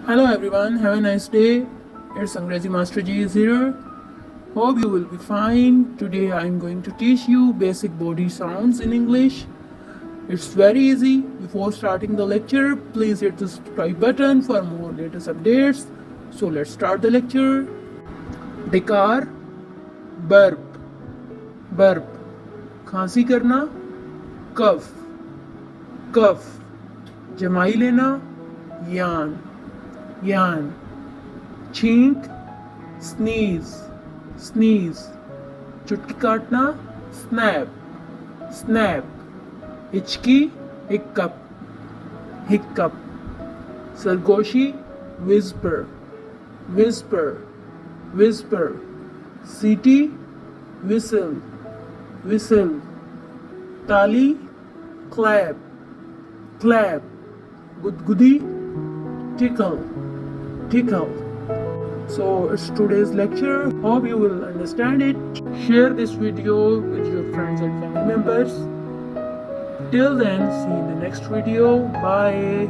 Hello everyone, have a nice day. It's Angrazi Master G is here. Hope you will be fine. Today I am going to teach you basic body sounds in English. It's very easy. Before starting the lecture, please hit the subscribe button for more latest updates. So let's start the lecture. Dekar, burp, burp. खांसी करना, कफ, कफ. जमाई लेना, यान, यान. छींक, sneeze, sneeze. चुटकी काटना, snap, snap. हिचकी, हिक्कप, हिक्कप. सरगोशी, विस्पर, विस्पर, विस्पर. सीटी, विसल, whistle. ताली, clap, clap. Gudgudi, tickle, tickle. So it's today's lecture. Hope you will understand it. Share this video with your friends and family members. Till then, see you in the next video. Bye.